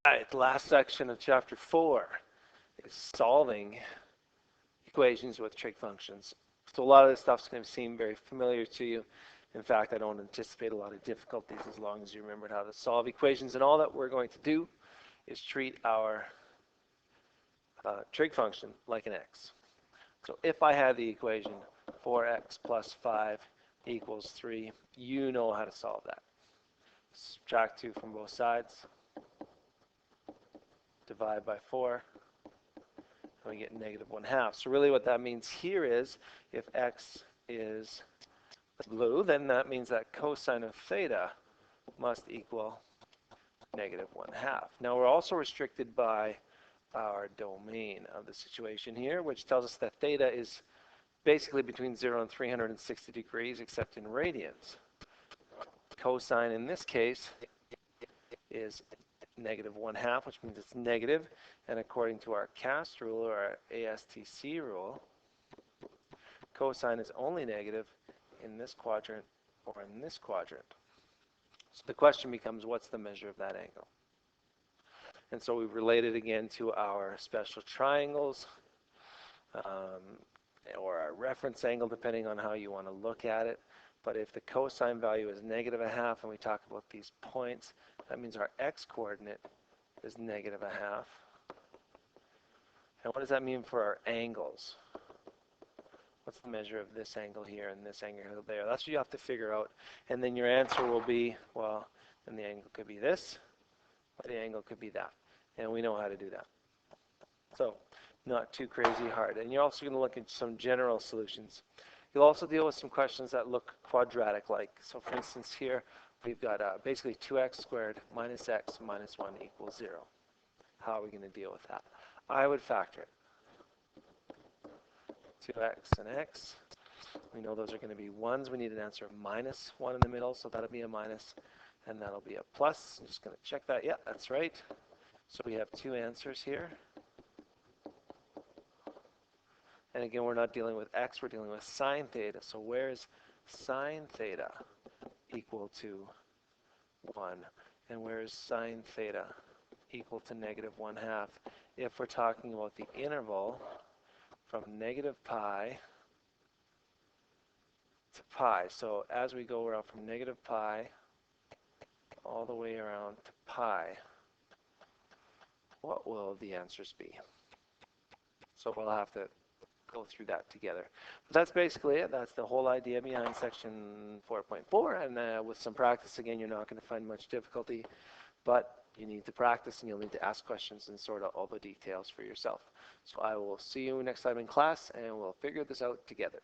Right, the last section of chapter 4 is solving equations with trig functions. So a lot of this stuff is going to seem very familiar to you. In fact, I don't anticipate a lot of difficulties as long as you remembered how to solve equations. And all that we're going to do is treat our trig function like an x. So if I had the equation 4x plus 5 equals 3, you know how to solve that. Subtract 2 from both sides, divide by 4, and we get negative 1/2. So really what that means here is if x is blue, then that means that cosine of theta must equal negative 1/2. Now we're also restricted by our domain of the situation here, which tells us that theta is basically between 0 and 360 degrees, except in radians. Cosine in this case is negative 1/2, which means it's negative. And according to our CAST rule, or our ASTC rule, cosine is only negative in this quadrant or in this quadrant. So the question becomes, what's the measure of that angle? And so we've related again to our special triangles, or our reference angle, depending on how you want to look at it. But if the cosine value is negative 1/2, and we talk about these points, that means our x-coordinate is negative 1/2. And what does that mean for our angles? What's the measure of this angle here and this angle there? That's what you have to figure out. And then your answer will be, well, then the angle could be this, or the angle could be that. And we know how to do that. So not too crazy hard. And you're also going to look at some general solutions. You'll also deal with some questions that look quadratic-like. So for instance here, we've got basically 2x squared minus x minus 1 equals 0. How are we going to deal with that? I would factor it. 2x and x. We know those are going to be 1s. We need an answer of minus 1 in the middle, so that'll be a minus, and that'll be a plus. I'm just going to check that. Yeah, that's right. So we have two answers here. And again, we're not dealing with x, we're dealing with sine theta. So where is sine theta equal to 1? And where is sine theta equal to negative 1/2? If we're talking about the interval from negative pi to pi. So as we go around from negative pi all the way around to pi, what will the answers be? So we'll have to go through that together. But that's basically it. That's the whole idea behind section 4.4. And with some practice, again, you're not going to find much difficulty. But you need to practice, and you'll need to ask questions and sort out all the details for yourself. So I will see you next time in class, and we'll figure this out together.